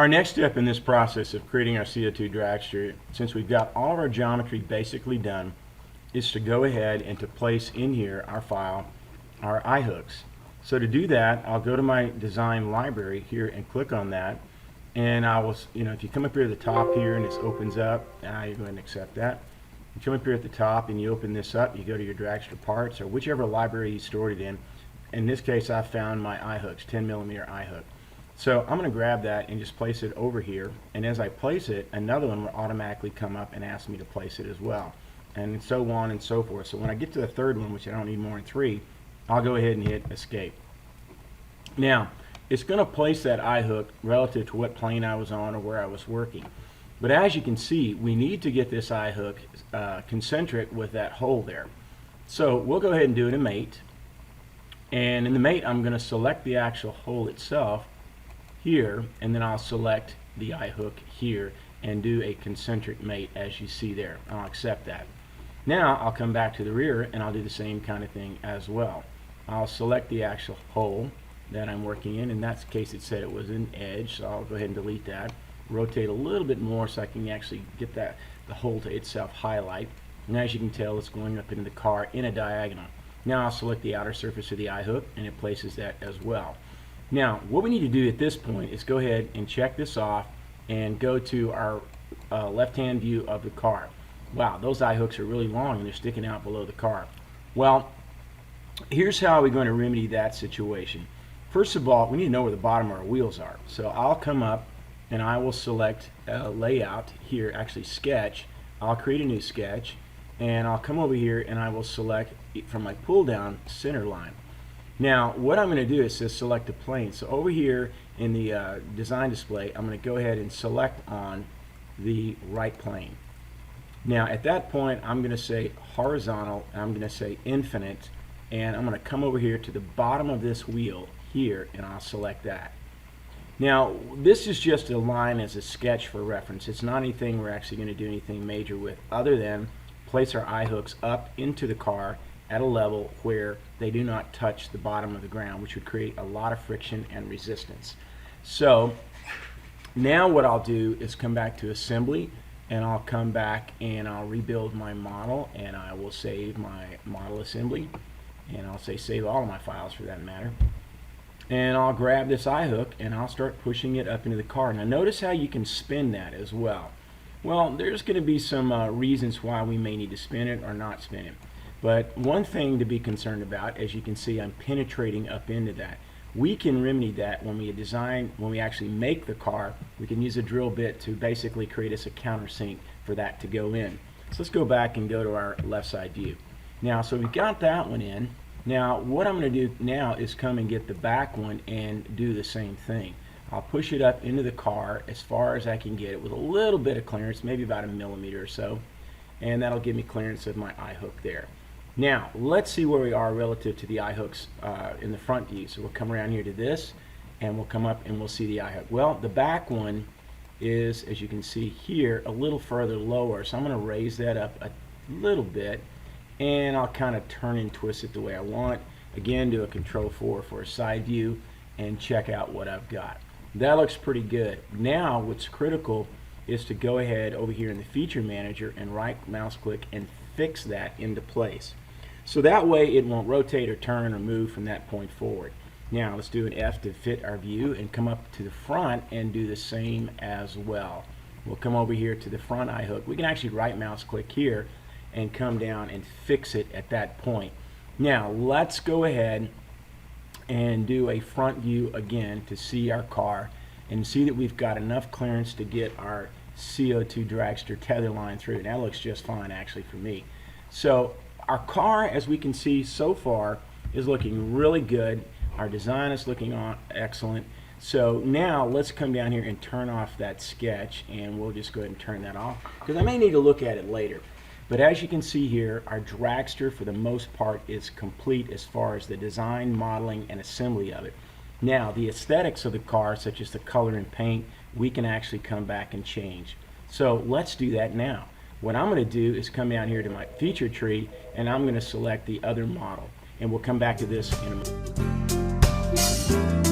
Our next step in this process of creating our CO2 dragster, since we've got all of our geometry basically done, is to go ahead and to place in here our file, our eye hooks. So to do that, I'll go to my design library here and click on that, and I will, if you come up here to the top here and this opens up, you go ahead and accept that. You come up here at the top and you open this up, you go to your dragster parts or whichever library you stored it in. In this case, I found my eye hooks, 10mm eye hook. So I'm going to grab that and just place it over here, and as I place it, another one will automatically come up and ask me to place it as well, and so on and so forth. So when I get to the third one, which I don't need more than 3, I'll go ahead and hit escape. Now it's going to place that eye hook relative to what plane I was on or where I was working, but as you can see, we need to get this eye hook concentric with that hole there. So we'll go ahead and do it in mate, and in the mate I'm going to select the actual hole itself here, and then I'll select the eye hook here and do a concentric mate as you see there. I'll accept that. Now I'll come back to the rear and I'll do the same kind of thing as well. I'll select the actual hole that I'm working in that case it said it was an edge, so I'll go ahead and delete that. Rotate a little bit more so I can actually get the hole to itself highlight, and as you can tell, it's going up into the car in a diagonal. Now I'll select the outer surface of the eye hook and it places that as well. Now what we need to do at this point is go ahead and check this off and go to our left-hand view of the car. Wow, those eye hooks are really long and they're sticking out below the car. Well, here's how we're going to remedy that situation. First of all, we need to know where the bottom of our wheels are. So I'll come up and I will select layout here, actually sketch. I'll create a new sketch, and I'll come over here and I will select from my pull down center line. Now what I'm going to do is just select a plane. So over here in the design display, I'm going to go ahead and select on the right plane. Now at that point I'm going to say horizontal, I'm going to say infinite, and I'm going to come over here to the bottom of this wheel here and I'll select that. Now this is just a line as a sketch for reference. It's not anything we're actually going to do anything major with, other than place our eye hooks up into the car at a level where they do not touch the bottom of the ground, which would create a lot of friction and resistance. So now what I'll do is come back to assembly, and I'll come back and I'll rebuild my model, and I will save my model assembly, and I'll say save all of my files for that matter, and I'll grab this eye hook and I'll start pushing it up into the car. Now notice how you can spin that as well. Well, there's going to be some reasons why we may need to spin it or not spin it. But one thing to be concerned about, as you can see, I'm penetrating up into that. We can remedy that when we actually make the car. We can use a drill bit to basically create us a countersink for that to go in. So let's go back and go to our left side view. Now, so we've got that one in. Now, what I'm going to do now is come and get the back one and do the same thing. I'll push it up into the car as far as I can get it with a little bit of clearance, maybe about 1 millimeter or so, and that'll give me clearance of my eye hook there. Now let's see where we are relative to the eye hooks in the front view. So we'll come around here to this and we'll come up and we'll see the eye hook. Well, the back one is, as you can see here, a little further lower, so I'm going to raise that up a little bit and I'll kind of turn and twist it the way I want. Again, do a Control-4 for a side view and check out what I've got. That looks pretty good. Now what's critical is to go ahead over here in the feature manager and right mouse click and fix that into place. So that way it won't rotate or turn or move from that point forward. Now let's do an F to fit our view and come up to the front and do the same as well. We'll come over here to the front eye hook. We can actually right mouse click here and come down and fix it at that point. Now let's go ahead and do a front view again to see our car and see that we've got enough clearance to get our CO2 Dragster tether line through. And that looks just fine actually for me. So our car, as we can see so far, is looking really good. Our design is looking excellent. So now let's come down here and turn off that sketch, and we'll just go ahead and turn that off because I may need to look at it later. But as you can see here, our dragster for the most part is complete as far as the design, modeling, and assembly of it. Now the aesthetics of the car, such as the color and paint, we can actually come back and change. So let's do that now. What I'm going to do is come down here to my feature tree and I'm going to select the other model, and we'll come back to this in a moment.